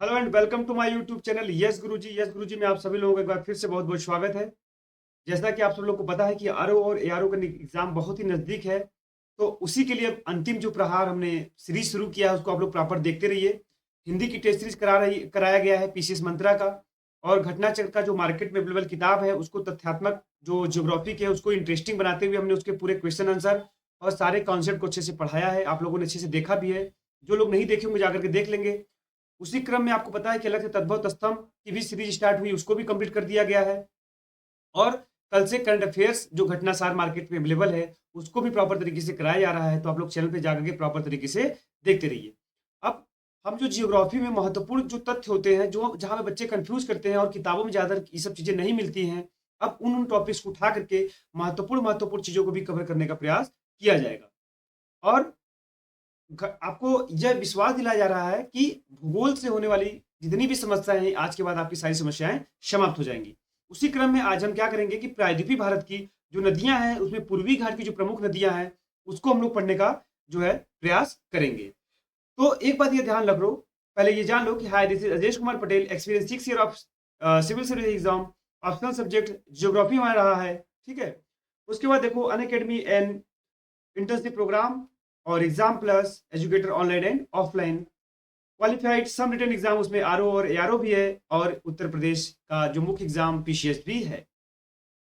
Hello and welcome to my YouTube channel yes Guruji में आप सभी लोगों का एक बार फिर से बहुत बहुत स्वागत है। जैसा कि आप सब लोग को पता है कि आरओ और एआरओ का एग्जाम बहुत ही नज़दीक है, तो उसी के लिए अब अंतिम जो प्रहार हमने सीरीज शुरू किया है उसको आप लोग प्रॉपर देखते रहिए। हिंदी की टेस्ट सीरीज कराया गया है पीसीएस मंत्रा का, और घटना चक्र का जो मार्केट में अवेलेबल किताब है उसको तथ्यात्मक जो ज्योग्राफी के है उसको इंटरेस्टिंग बनाते हुए हमने उसके पूरे क्वेश्चन आंसर और सारे कॉन्सेप्ट को अच्छे से पढ़ाया है। आप लोगों ने अच्छे से देखा भी है। जो लोग नहीं देखे होंगे जाकर के देख लेंगे। उसी क्रम में आपको पता है कि अलग से तद्भव स्तंभ की भी सीरीज स्टार्ट हुई, उसको भी कंप्लीट कर दिया गया है। और कल से करंट अफेयर्स जो घटनासार मार्केट में अवेलेबल है उसको भी प्रॉपर तरीके से कराया जा रहा है, तो आप लोग चैनल पे जाकर के प्रॉपर तरीके से देखते रहिए। अब हम जो जियोग्राफी में महत्वपूर्ण जो तथ्य होते हैं, जो जहाँ पे बच्चे कंफ्यूज करते हैं और किताबों में ज़्यादा ये सब चीज़ें नहीं मिलती हैं, अब उन टॉपिक्स को उठा करके महत्वपूर्ण चीज़ों को भी कवर करने का प्रयास किया जाएगा। और आपको यह विश्वास दिलाया जा रहा है कि भूगोल से होने वाली जितनी भी समस्याएं हैं आज के बाद आपकी सारी समस्याएं समाप्त हो जाएंगी। उसी क्रम में आज हम क्या करेंगे कि प्रायद्वीपीय भारत की जो नदियां हैं उसमें पूर्वी घाट की जो प्रमुख नदियां हैं उसको हम लोग पढ़ने का जो है प्रयास करेंगे। तो एक बात ये ध्यान रख लो, पहले ये जान लो कि hi this is Ajesh Kumar Patel, experience 6 year of civil service exam, optional subject geography हमारा रहा है। ठीक है। उसके बाद देखो Unacademy and internship program और exam plus educator online and offline qualified some written exam, उसमें आरओ और एआरओ भी है, और उत्तर प्रदेश का जो मुख्य एग्जाम पीसीएस भी है।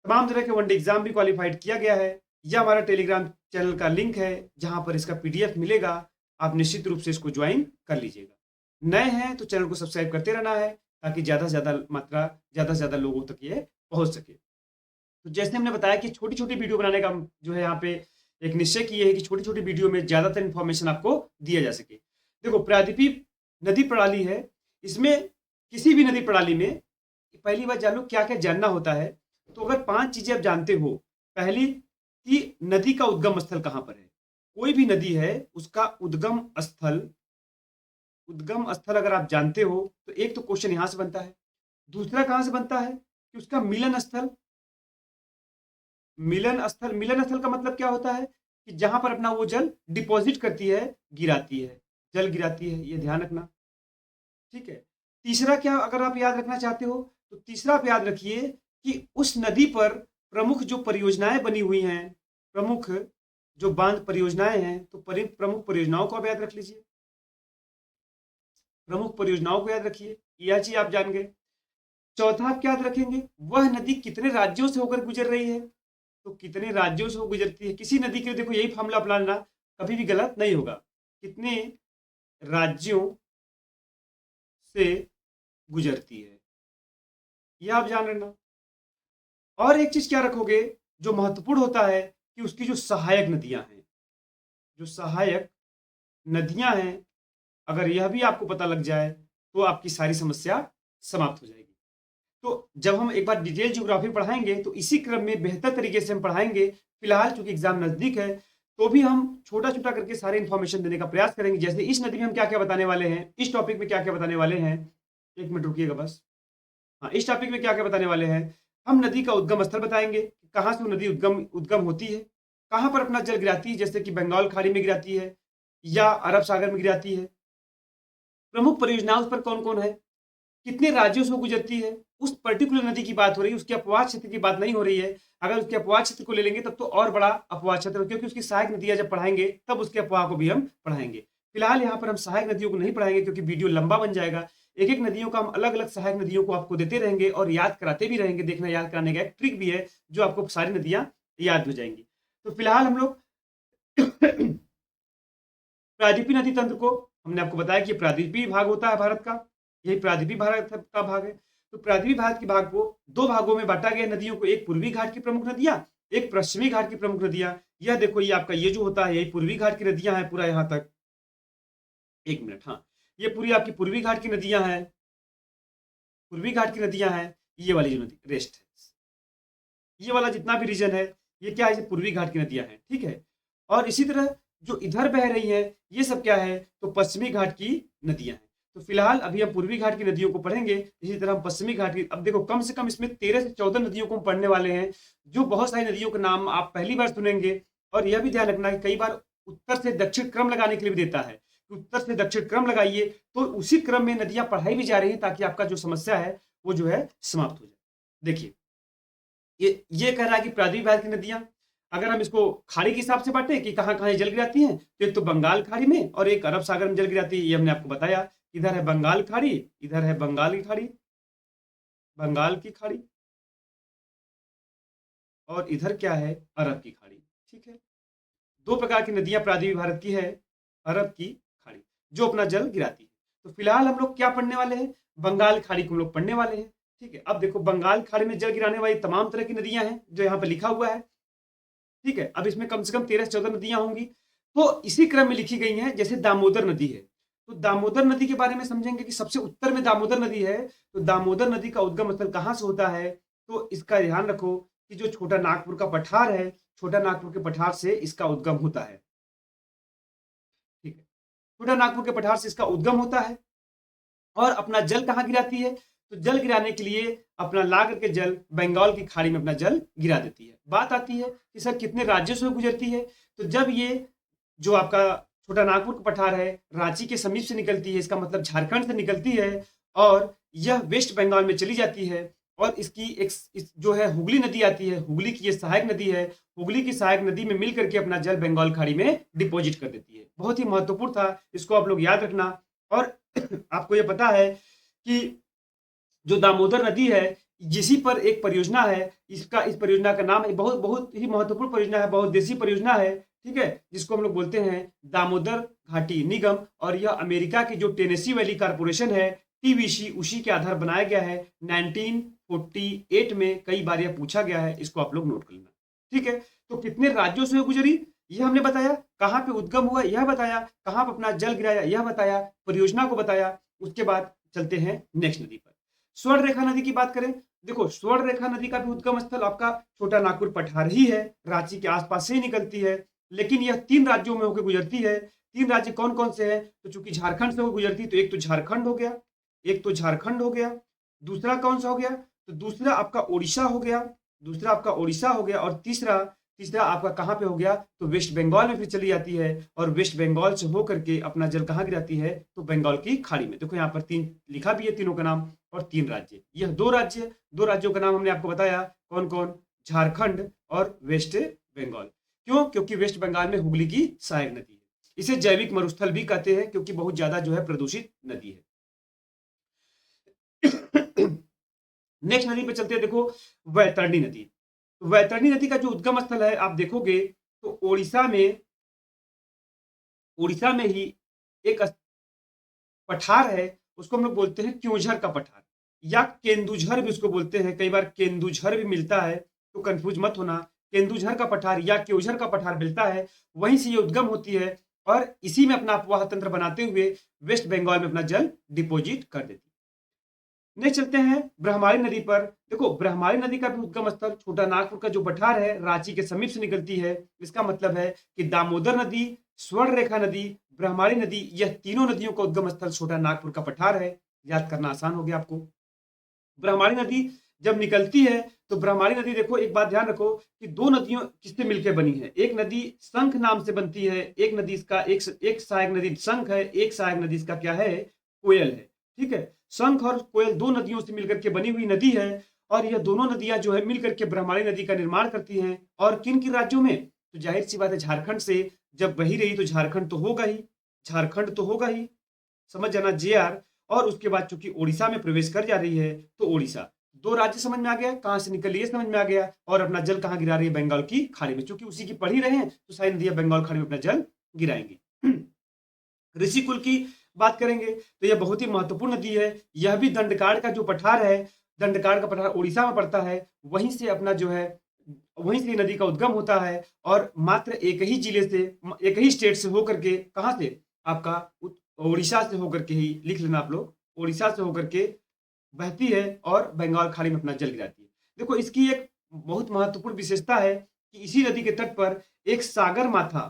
तमाम तरह के वनडे एग्जाम भी क्वालिफाइड किया गया है। यह हमारा टेलीग्राम चैनल का लिंक है जहां पर इसका पीडीएफ मिलेगा। आप निश्चित रूप से इसको ज्वाइन कर लीजिएगा। नए हैं तो चैनल को सब्सक्राइब करते रहना है ताकि ज़्यादा से ज़्यादा लोगों तक ये पहुंच सके। तो जैसे हमने बताया कि छोटी-छोटी वीडियो बनाने का जो है यहाँ पे एक निश्चय किए है कि छोटी-छोटी वीडियो में ज़्यादातर इन्फॉर्मेशन आपको दिया जा सके। देखो प्रायद्वीपीय नदी प्रणाली है, इसमें किसी भी नदी प्रणाली में पहली बात जान लो क्या-क्या जानना होता है। तो अगर 5 चीज़ें आप जानते हो, पहली कि नदी का उद्गम स्थल कहाँ पर है? कोई भी नदी है उसका उद्गम स्थल अगर आप जानते हो तो एक तो क्वेश्चन यहाँ से बनता है। दूसरा कहाँ से बनता है कि उसका मिलन स्थल का मतलब क्या होता है कि जहां पर अपना वो जल डिपॉजिट करती है, जल गिराती है, ये ध्यान रखना। ठीक है। तीसरा क्या अगर आप याद रखना चाहते हो तो तीसरा आप याद रखिए कि उस नदी पर प्रमुख जो परियोजनाएं बनी हुई हैं, प्रमुख जो बांध परियोजनाएं हैं, तो प्रमुख परियोजनाओं को आप याद रख लीजिए। प्रमुख परियोजनाओं को याद रखिए, यह चीज आप जान गए। चौथा आप क्या याद रखेंगे, वह नदी कितने राज्यों से होकर गुजर रही है। तो कितने राज्यों से वो गुजरती है, किसी नदी के लिए देखो यही फॉर्मूला अपनाना कभी भी गलत नहीं होगा। कितने राज्यों से गुजरती है, यह आप जान लेना। और एक चीज क्या रखोगे जो महत्वपूर्ण होता है कि उसकी जो सहायक नदियां हैं, जो सहायक नदियां हैं, अगर यह भी आपको पता लग जाए तो आपकी सारी समस्या समाप्त हो जाएगी। तो जब हम एक बार डिटेल ज्योग्राफी पढ़ाएंगे तो इसी क्रम में बेहतर तरीके से हम पढ़ाएंगे। फिलहाल चूंकि एग्जाम नजदीक है तो भी हम छोटा छोटा करके सारे इंफॉर्मेशन देने का प्रयास करेंगे। जैसे इस नदी में हम क्या क्या बताने वाले हैं, इस टॉपिक में क्या क्या बताने वाले हैं, एक मिनट रुकिएगा बस। हाँ, इस टॉपिक में क्या क्या बताने वाले हैं, हम नदी का उद्गम स्थल बताएंगे, कहाँ से वो नदी उद्गम उद्गम होती है, कहाँ पर अपना जल गिराती है, जैसे कि बंगाल खाड़ी में गिराती है या अरब सागर में गिराती है, प्रमुख परियोजनाओं पर कौन कौन है, कितने राज्यों से वो गुजरती है, उस पर्टिकुलर नदी की बात हो रही है, उसके अपवाद क्षेत्र की बात नहीं हो रही है। अगर उसके अपवाद क्षेत्र को ले लेंगे तब तो और बड़ा अपवाद क्षेत्र, क्योंकि उसकी सहायक नदियां जब पढ़ाएंगे तब उसके अपवाह को भी हम पढ़ाएंगे। फिलहाल यहाँ पर हम सहायक नदियों को नहीं पढ़ाएंगे क्योंकि वीडियो लंबा बन जाएगा। एक एक नदियों का हम अलग अलग सहायक नदियों को आपको देते रहेंगे और याद कराते भी रहेंगे। देखना, याद कराने का एक ट्रिक भी है जो आपको सारी नदियां याद हो जाएंगी। तो फिलहाल हम लोग प्रायद्वीपीय नदी तंत्र को हमने आपको बताया कि प्रायद्वीपीय भाग होता है भारत का, यही प्रायद्वीपीय भारत का भाग है। तो प्रायद्वीपीय भारत के भाग को दो भागों में बांटा गया नदियों को, एक पूर्वी घाट की प्रमुख नदियां, एक पश्चिमी घाट की प्रमुख नदियां। यह देखो ये आपका ये जो होता है यही पूर्वी घाट की नदियां हैं पूरा यहाँ तक। एक मिनट, हाँ, ये पूरी आपकी पूर्वी घाट की नदियां हैं, पूर्वी घाट की नदियां हैं। ये वाली जो नदी रेस्ट है, ये वाला जितना भी रीजन है ये क्या है, ये पूर्वी घाट की नदियां हैं। ठीक है। और इसी तरह जो इधर बह रही है ये सब क्या है, तो पश्चिमी घाट की नदियां हैं। तो फिलहाल अभी हम पूर्वी घाट की नदियों को पढ़ेंगे, इसी तरह हम पश्चिमी घाट की। अब देखो कम से कम इसमें 13 से 14 नदियों को हम पढ़ने वाले हैं, जो बहुत सारी नदियों के नाम आप पहली बार सुनेंगे। और यह भी ध्यान रखना कि कई बार उत्तर से दक्षिण क्रम लगाने के लिए भी देता है, उत्तर से दक्षिण क्रम लगाइए, तो उसी क्रम में नदियां पढ़ाई भी जा रही हैं ताकि आपका जो समस्या है वो जो है समाप्त हो जाए। देखिए, ये कह रहा है कि प्राथमिक भारत की नदियां, अगर हम इसको खाड़ी के हिसाब से बांटे कि कहाँ कहाँ ये जल गिराती हैं, तो एक तो बंगाल खाड़ी में और एक अरब सागर में जल गिराती है। ये हमने आपको बताया। इधर है बंगाल खाड़ी, इधर है बंगाल की खाड़ी, बंगाल की खाड़ी, और इधर क्या है, अरब की खाड़ी। ठीक है, दो प्रकार की नदियां प्राचीन भारत की है, अरब की खाड़ी, जो अपना जल गिराती है। तो फिलहाल हम लोग क्या पढ़ने वाले हैं, बंगाल खाड़ी को हम लोग पढ़ने वाले हैं। ठीक है, अब देखो बंगाल खाड़ी में जल गिराने वाली तमाम तरह की नदियां हैं जो यहाँ पर लिखा हुआ है। ठीक है, अब इसमें कम से कम 13 से 14 नदियां होंगी। तो इसी क्रम में लिखी गई हैं। जैसे दामोदर नदी है, तो दामोदर नदी के बारे में समझेंगे कि सबसे उत्तर में दामोदर नदी है। तो दामोदर नदी का उद्गम स्थल कहाँ से होता है, तो इसका ध्यान रखो कि जो छोटा नागपुर का पठार है, छोटा नागपुर के पठार से इसका उद्गम होता है। ठीक है, छोटा नागपुर के पठार से इसका उद्गम होता है। और अपना जल कहाँ गिराती है, तो जल गिराने के लिए अपना ला करके जल बंगाल की खाड़ी में अपना जल गिरा देती है। बात आती है कि सर कितने राज्यों से गुजरती है, तो जब ये जो आपका छोटा नागपुर का पठार है रांची के समीप से निकलती है, इसका मतलब झारखंड से निकलती है, और यह वेस्ट बंगाल में चली जाती है। और इसकी एक जो है हुगली नदी आती है, हुगली की ये सहायक नदी है। हुगली की सहायक नदी में मिल करके अपना जल बंगाल खाड़ी में डिपॉजिट कर देती है। बहुत ही महत्वपूर्ण था, इसको आप लोग याद रखना। और आपको ये पता है कि जो दामोदर नदी है, जिसी पर एक परियोजना है, इस परियोजना का नाम है, बहुत बहुत ही महत्वपूर्ण परियोजना है, बहुत देशी परियोजना है। ठीक है, जिसको हम लोग बोलते हैं दामोदर घाटी निगम। और यह अमेरिका की जो टेनेसी वैली कारपोरेशन है, टीवीसी, उसी के आधार बनाया गया है। 1948 में कई बार यह पूछा गया है, इसको आप लोग नोट कर लेना। ठीक है, तो कितने राज्यों से गुजरी यह हमने बताया, कहाँ पे उद्गम हुआ यह बताया, कहाँ पर अपना जल गिराया यह बताया, परियोजना को बताया। उसके बाद चलते हैं नेक्स्ट नदी पर। स्वर्ण रेखा नदी की बात करें, देखो स्वर्ण रेखा नदी का भी उद्गम स्थल आपका छोटा नागपुर पठार ही है, रांची के आसपास से ही निकलती है। लेकिन यह 3 राज्यों में होकर गुजरती है। 3 राज्य कौन कौन से हैं, तो चूंकि झारखंड से होकर गुजरती है, तो एक तो झारखंड हो गया, एक तो झारखंड हो गया, दूसरा कौन सा हो गया, तो दूसरा आपका ओडिशा हो गया, दूसरा आपका ओडिशा हो गया, और तीसरा तीसरा आपका कहाँ पे हो गया, तो वेस्ट बंगाल में फिर चली जाती है। और वेस्ट बंगाल से होकर के अपना जल कहाँ गिराती है, तो बंगाल की खाड़ी में। देखो यहाँ पर 3 लिखा भी है, तीनों का नाम, और 3 राज्य। यह 2 राज्य, 2 राज्यों का नाम हमने आपको बताया, कौन कौन, झारखंड और वेस्ट बंगाल। क्यों, क्योंकि वेस्ट बंगाल में हुगली की सहायक नदी है। इसे जैविक मरुस्थल भी कहते हैं, क्योंकि बहुत ज्यादा जो है प्रदूषित नदी है। नेक्स्ट नदी पे चलते हैं, देखो वैतरणी नदी। वैतरणी नदी का जो उद्गम स्थल है आप देखोगे, तो उड़ीसा में ही एक पठार है, उसको हम लोग बोलते हैं क्योंझर का पठार, या केंदुझर भी उसको बोलते हैं। कई बार केंदुझर भी मिलता है, तो कंफ्यूज मत होना। केंदुझर का पठार या क्योंझर का पठार मिलता है, वहीं से ये उद्गम होती है, और इसी में अपना अपवाह तंत्र बनाते हुए वेस्ट बंगाल में अपना जल डिपोजिट कर देती है। नेक्स्ट चलते हैं ब्रह्माणी नदी पर। देखो ब्रह्माणी नदी का भी उद्गम स्थल छोटा नागपुर का जो पठार है, रांची के समीप से निकलती है। इसका मतलब है कि दामोदर नदी, स्वर्ण रेखा नदी, ब्रह्माणी नदी, यह तीनों नदियों का उद्गम स्थल छोटा नागपुर का पठार है। याद करना आसान हो गया आपको। ब्रह्माणी नदी जब निकलती है, तो ब्रह्माणी नदी देखो, एक बात ध्यान रखो कि 2 नदियों किससे मिलकर बनी है। एक नदी शंख नाम से बनती है, एक नदी इसका एक सहायक नदी शंख है, एक सहायक नदी इसका क्या है, कोयल है। ठीक है, शंख और कोयल 2 नदियों से मिलकर के बनी हुई नदी है। और यह दोनों नदियां जो है मिलकर के ब्रह्माणी नदी का निर्माण करती हैं। और किन किन राज्यों में, तो जाहिर सी बात है झारखंड से जब बही रही तो झारखंड तो होगा ही, झारखंड तो होगा ही, समझ जाना जे आर। और उसके बाद चूंकि ओडिशा में प्रवेश कर जा रही है, तो ओडिशा, 2 राज्य समझ में आ गया, कहां से निकल रही है समझ में आ गया। और अपना जल कहां गिरा रही है, बंगाल की खाड़ी में। चूंकि उसी की पढ़ ही रहे हैं, तो सारी नदियां बंगाल खाड़ी में अपना जल गिराएंगी। ऋषिकुल की बात करेंगे, तो यह बहुत ही महत्वपूर्ण नदी है। यह भी दंडकार का जो पठार है, दंडकार का पठार उड़ीसा में पड़ता है, वहीं से अपना जो है, वहीं से नदी का उद्गम होता है। और मात्र एक ही जिले से, एक ही स्टेट से होकर के, कहां से, आपका उड़ीसा से होकर के ही, लिख लेना आप लोग, उड़ीसा से होकर के बहती है और बंगाल खाड़ी में अपना जल गिराती है। देखो इसकी एक बहुत महत्वपूर्ण विशेषता है कि इसी नदी के तट पर एक सागर माथा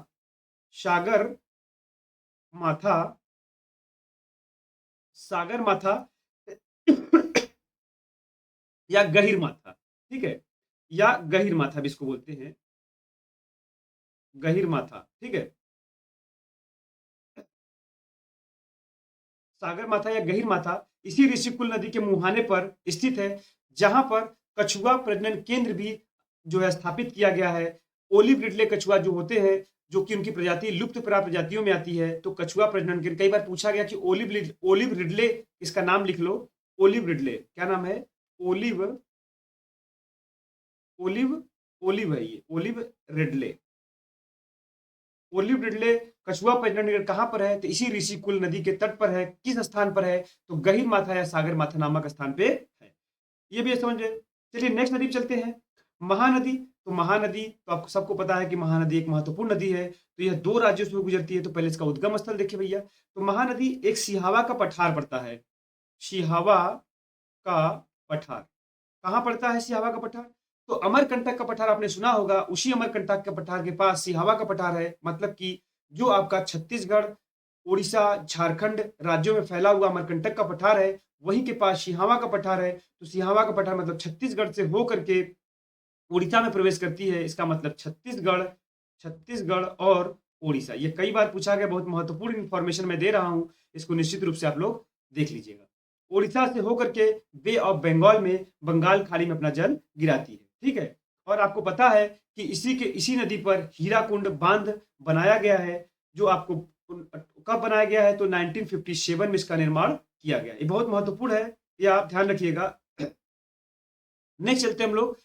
सागर माथा या गहिर माथा, ठीक है, या गहिर माथा भी इसको बोलते हैं, गहिर माथा। ठीक है, सागर माथा या गहीर माथा इसी ऋषिकुल नदी के मुहाने पर स्थित है, जहां पर कछुआ प्रजनन केंद्र भी जो है स्थापित किया गया है। ओलिव रिडले कछुआ जो होते हैं, जो कि उनकी प्रजाति लुप्त प्राय प्रजातियों में आती है, तो कछुआ प्रजनन केंद्र, कई बार पूछा गया कि ओलिव रिडले, इसका नाम लिख लो, ओलिव रिडले, क्या नाम है? ओलिव ओलिव ओलिव है ये, ओलिव रिडले। ओलिव रिडले कछुआ प्रजनन केंद्र कहाँ पर है? तो इसी ऋषिकुल नदी के तट पर है। किस स्थान पर है? तो गहीर माथा या सागर माथा नामक स्थान पे है। ये भी समझ गए। चलिए नेक्स्ट नदी पे चलते हैं, महानदी। तो महानदी तो आपको सबको पता है कि महानदी एक महत्वपूर्ण नदी है, तो यह 2 राज्यों से गुजरती है। तो पहले इसका उद्गम स्थल देखिए भैया, तो महानदी एक सिहावा का पठार पड़ता है। सिहावा का पठार कहाँ पड़ता है? सिहावा का पठार, तो अमरकंटक का पठार आपने सुना होगा, उसी अमरकंटक के पठार के पास सिहावा का पठार है। मतलब कि जो आपका छत्तीसगढ़, उड़ीसा, झारखंड राज्यों में फैला हुआ अमरकंटक का पठार है, वहीं के पास सिहावा का पठार है। तो सिहावा का पठार मतलब छत्तीसगढ़ से होकर के उड़ीसा में प्रवेश करती है। इसका मतलब छत्तीसगढ़ और उड़ीसा। ये कई बार पूछा गया, बहुत महत्वपूर्ण इंफॉर्मेशन मैं दे रहा हूं, इसको निश्चित रूप से आप लोग देख लीजिएगा। उड़ीसा से होकर के बे ऑफ बंगाल में, बंगाल खाड़ी में अपना जल गिराती है। ठीक है, और आपको पता है कि इसी नदी पर हीराकुंड बांध बनाया गया है, जो आपको कब बनाया गया है? तो 1957 में इसका निर्माण किया गया। ये बहुत महत्वपूर्ण है, ये आप ध्यान रखिएगा। नेक्स्ट चलते हैं हम लोग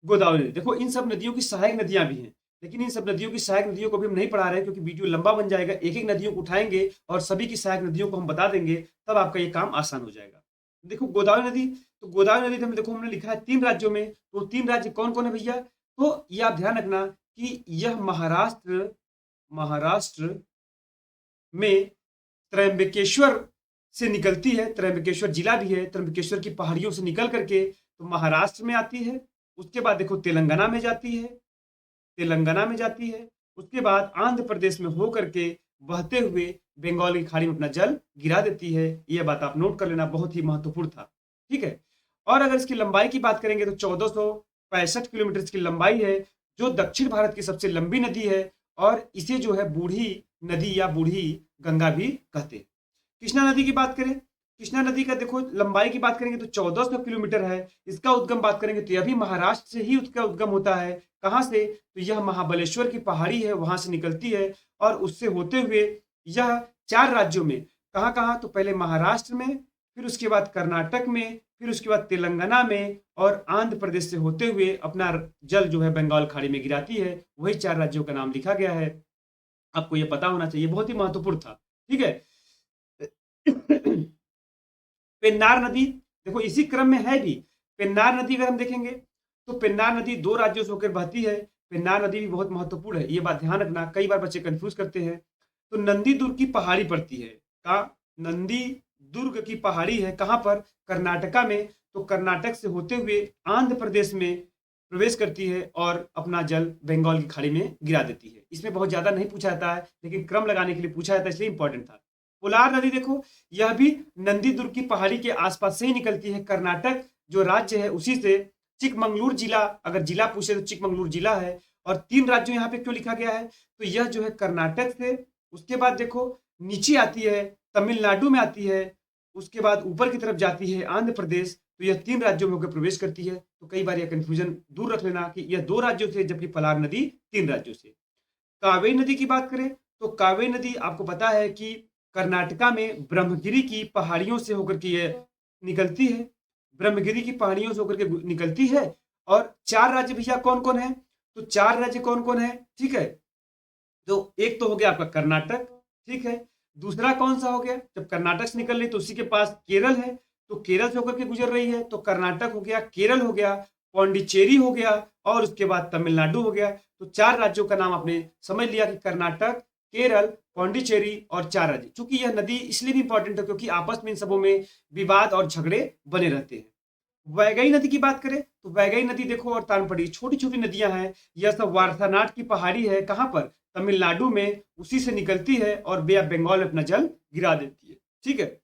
गोदावरी। देखो इन सब नदियों की सहायक नदियां भी हैं, लेकिन इन सब नदियों की सहायक नदियों को भी हम नहीं पढ़ा रहे हैं, क्योंकि वीडियो लंबा बन जाएगा। एक एक नदियों को उठाएंगे और सभी की सहायक नदियों को हम बता देंगे, तब आपका ये काम आसान हो जाएगा। देखो गोदावरी नदी, तो गोदावरी नदी में देखो हमने लिखा है 3 राज्यों में, तो 3 राज्य कौन कौन है भैया? तो ये आप ध्यान रखना कि यह महाराष्ट्र में त्र्यंबकेश्वर से निकलती है। त्र्यंबकेश्वर जिला भी है, त्र्यंबकेश्वर की पहाड़ियों से निकल करके तो महाराष्ट्र में आती है। उसके बाद देखो तेलंगाना में जाती है, उसके बाद आंध्र प्रदेश में होकर के बहते हुए बंगाल की खाड़ी में अपना जल गिरा देती है। यह बात आप नोट कर लेना, बहुत ही महत्वपूर्ण था। ठीक है, और अगर इसकी लंबाई की बात करेंगे तो 1465 किलोमीटर इसकी लंबाई है, जो दक्षिण भारत की सबसे लंबी नदी है, और इसे जो है बूढ़ी नदी या बूढ़ी गंगा भी कहते हैं। कृष्णा नदी की बात करें, कृष्णा नदी का देखो लंबाई की बात करेंगे तो 1400 किलोमीटर है। इसका उद्गम बात करेंगे तो यह भी महाराष्ट्र से ही उसका उद्गम होता है। कहां से? तो यह महाबलेश्वर की पहाड़ी है, वहां से निकलती है, और उससे होते हुए यह 4 राज्यों में, कहां कहां? तो पहले महाराष्ट्र में, फिर उसके बाद कर्नाटक में, फिर उसके बाद तेलंगाना में, और आंध्र प्रदेश से होते हुए अपना जल जो है बंगाल खाड़ी में गिराती है। वही 4 राज्यों का नाम लिखा गया है, आपको यह पता होना चाहिए, बहुत ही महत्वपूर्ण था। ठीक है। पेन्नार नदी देखो इसी क्रम में है भी। पेन्नार नदी अगर हम देखेंगे तो पेन्नार नदी 2 राज्यों से होकर बहती है। पेन्नार नदी भी बहुत महत्वपूर्ण है, ये बात ध्यान रखना, कई बार बच्चे कंफ्यूज करते हैं। तो नंदी दुर्ग की पहाड़ी पड़ती है, नंदी दुर्ग की पहाड़ी है कहां पर? कर्नाटका में। तो कर्नाटक से होते हुए आंध्र प्रदेश में प्रवेश करती है और अपना जल बंगाल की खाड़ी में गिरा देती है। इसमें बहुत ज्यादा नहीं पूछा जाता है, लेकिन क्रम लगाने के लिए पूछा जाता है, इसलिए इंपॉर्टेंट था। कोलार नदी देखो, यह भी नंदी दुर्ग की पहाड़ी के आसपास से ही निकलती है। कर्नाटक जो राज्य है उसी से, चिकमंगलूर जिला, अगर जिला पूछे तो चिकमंगलूर जिला है। और 3 राज्यों यहाँ पे क्यों लिखा गया है? तो यह जो है कर्नाटक से, उसके बाद देखो नीचे आती है, तमिलनाडु में आती है, उसके बाद ऊपर की तरफ जाती है आंध्र प्रदेश। तो यह 3 राज्यों में होकर प्रवेश करती है। तो कई बार यह कंफ्यूजन दूर रख लेना कि यह 2 राज्यों से, जबकि पलार नदी 3 राज्यों से। कावेरी नदी की बात करें तो कावेरी नदी आपको पता है कि कर्नाटका में ब्रह्मगिरी की पहाड़ियों से होकर के ये निकलती है, ब्रह्मगिरी की पहाड़ियों से होकर के निकलती है। और 4 राज्य भैया कौन कौन है? तो 4 राज्य कौन कौन है? ठीक है, तो एक तो हो गया आपका कर्नाटक, ठीक है। दूसरा कौन सा हो गया? जब कर्नाटक से निकल रही तो उसी के पास केरल है, तो केरल से होकर के गुजर रही है, तो कर्नाटक हो गया, केरल हो गया, पौंडीचेरी हो गया, और उसके बाद तमिलनाडु हो गया। तो 4 राज्यों का नाम आपने समझ लिया कि कर्नाटक, केरल, पौंडीचेरी और 4 राज्य। चूंकि यह नदी इसलिए भी इंपॉर्टेंट है क्योंकि आपस में इन सबों में विवाद और झगड़े बने रहते हैं। वैगई नदी की बात करें तो वैगई नदी देखो और तानपड़ी, छोटी छोटी नदियां हैं। यह सब वारसानाट की पहाड़ी है, कहां पर? तमिलनाडु में, उसी से निकलती है और बे ऑफ बंगाल में अपना जल गिरा देती है। ठीक है,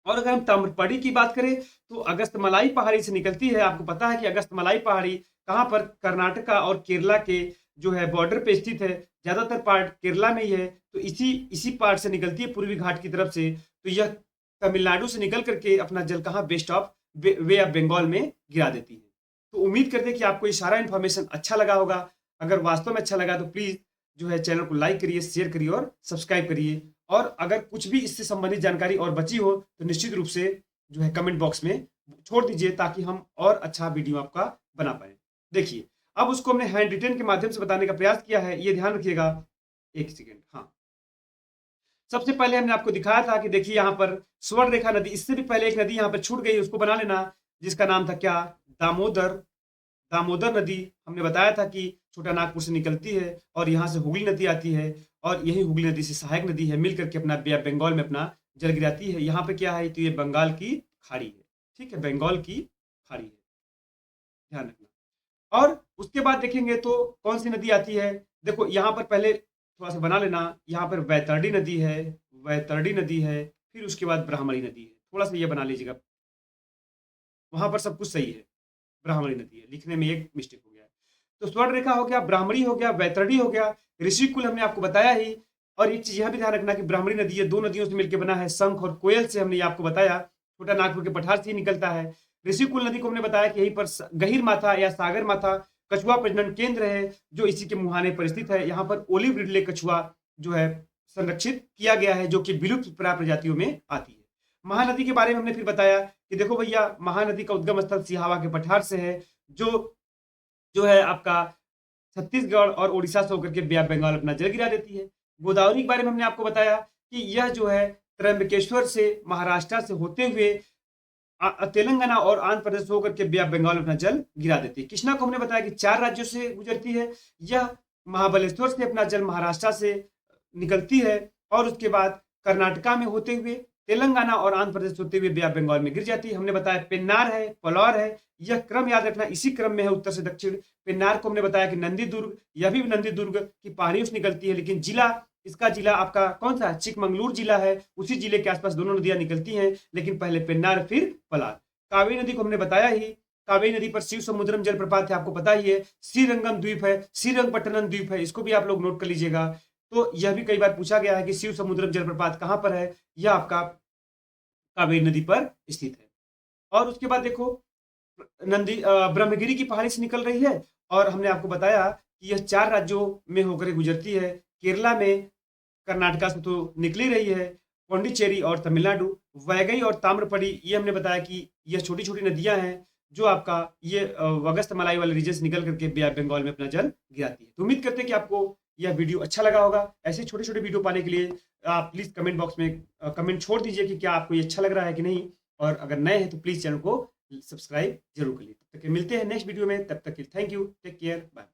और अगर हम ताम्रपड़ी की बात करें तो अगस्तमलाई पहाड़ी से निकलती है। आपको पता है कि अगस्तमलाई पहाड़ी कहां पर? कर्नाटका और केरला के जो है बॉर्डर पे स्थित है। ज्यादातर पार्ट केरला में ही है, तो इसी पार्ट से निकलती है पूर्वी घाट की तरफ से। तो यह तमिलनाडु से निकल करके अपना जल कहाँ west of bay of Bengal में गिरा देती है। तो उम्मीद करते हैं कि आपको ये सारा इन्फॉर्मेशन अच्छा लगा होगा। अगर वास्तव में अच्छा लगा तो प्लीज़ जो है चैनल को लाइक करिए, शेयर करिए और सब्सक्राइब करिए। और अगर कुछ भी इससे संबंधित जानकारी और बची हो तो निश्चित रूप से जो है कमेंट बॉक्स में छोड़ दीजिए, ताकि हम और अच्छा वीडियो आपका बना पाए। देखिए, अब उसको हमने हैंड रिटन के माध्यम से बताने का प्रयास किया है, ये ध्यान रखिएगा। एक सेकेंड, हाँ। सबसे पहले हमने आपको दिखाया था कि देखिए यहाँ पर स्वर्ण रेखा नदी, इससे भी पहले एक नदी यहाँ पर छूट गई, उसको बना लेना, जिसका नाम था क्या, दामोदर। दामोदर नदी हमने बताया था कि छोटा नागपुर से निकलती है और यहाँ से हुगली नदी आती है, और यही हुगली नदी से सहायक नदी है, मिल करके अपना बे ऑफ बंगाल में अपना जल गिराती है। यहाँ पे क्या है, तो ये बंगाल की खाड़ी है, ठीक है, बंगाल की खाड़ी है, ध्यान रखना। और उसके बाद देखेंगे तो कौन सी नदी आती है, देखो यहाँ पर पहले थोड़ा सा बना लेना, यहाँ पर वैतरणी नदी है, वैतरणी नदी है, फिर उसके बाद ब्राह्मणी नदी है, थोड़ा सा ये बना लीजिएगा, वहां पर सब कुछ सही है, ब्राह्मणी नदी है, लिखने में एक मिस्टेक हो गया है। तो स्वर्ण रेखा हो गया, ब्राह्मणी हो गया, वैतरणी हो गया, ऋषिकुल हमने आपको बताया ही। और एक चीज यह भी ध्यान रखना कि ब्राह्मणी नदी ये दो नदियों से मिलकर बना है, शंख और कोयल से, हमने ये आपको बताया, छोटा नागपुर के पठार से ही निकलता है। ऋषिकुल नदी को हमने बताया कि यहीं पर गहीर माथा या सागर माथा कछुआ प्रजनन केंद्र है, जो इसी के मुहाने पर स्थित है। यहाँ पर ओलिव रिडले कछुआ जो है संरक्षित किया गया है, जो कि विलुप्त प्राय प्रजातियों में आती है। महानदी के बारे में हमने फिर बताया कि देखो भैया, महानदी का उद्गम स्थल सिहावा के पठार से है, जो जो है आपका छत्तीसगढ़ और उड़ीसा से होकर के बे ऑफ बंगाल अपना जल गिरा देती है। गोदावरी के बारे में हमने आपको बताया कि यह जो है त्र्यंबकेश्वर से, महाराष्ट्र से होते हुए तेलंगाना और आंध्र प्रदेश होकर के बे ऑफ बंगाल में अपना जल गिरा देती है। कृष्णा को हमने बताया कि 4 राज्यों से गुजरती है, यह महाबलेश्वर से अपना जल महाराष्ट्र से निकलती है, और उसके बाद कर्नाटका में होते हुए तेलंगाना और आंध्र प्रदेश होते हुए बे ऑफ बंगाल में गिर जाती है। हमने बताया पेन्नार है, पलौर है, यह क्रम याद रखना, इसी क्रम में है उत्तर से दक्षिण। पेन्नार को हमने बताया कि नंदी दुर्ग, यह भी नंदी दुर्ग की पहाड़ियों से निकलती है, लेकिन जिला, इसका जिला आपका कौन सा, चिकमंगलूर जिला है, उसी जिले के आसपास दोनों नदियां निकलती हैं, लेकिन पहले पेन्नार फिर पलार। कावेरी नदी को हमने बताया ही, कावेरी नदी पर शिव समुद्रम जलप्रपात है, आपको पता ही है, श्रीरंगम द्वीप है, श्रीरंगपट्टनम द्वीप है, इसको भी आप लोग नोट कर लीजिएगा। तो यह भी कई बार पूछा गया है कि शिव समुद्रम जलप्रपात कहां पर है, यह आपका कावेरी नदी पर स्थित है। और उसके बाद देखो ब्रह्मगिरी की पहाड़ी से निकल रही है, और हमने आपको बताया कि यह 4 राज्यों में होकर गुजरती है। केरला में, कर्नाटका से तो निकली रही है, पौंडीचेरी और तमिलनाडु, वैगई और ताम्रपड़ी, ये हमने बताया कि यह छोटी छोटी नदियां हैं, जो आपका ये अगस्त मलाई वाले रीजन से निकल करके बे ऑफ बंगाल में अपना जल गिराती है। तो उम्मीद करते हैं कि आपको यह वीडियो अच्छा लगा होगा। ऐसे छोटे छोटे वीडियो पाने के लिए आप प्लीज़ कमेंट बॉक्स में कमेंट छोड़ दीजिए कि क्या आपको ये अच्छा लग रहा है कि नहीं, और अगर नए हैं तो प्लीज़ चैनल को सब्सक्राइब जरूर करिए। तब तक के मिलते हैं नेक्स्ट वीडियो में, तब तक के thank you, take care, bye.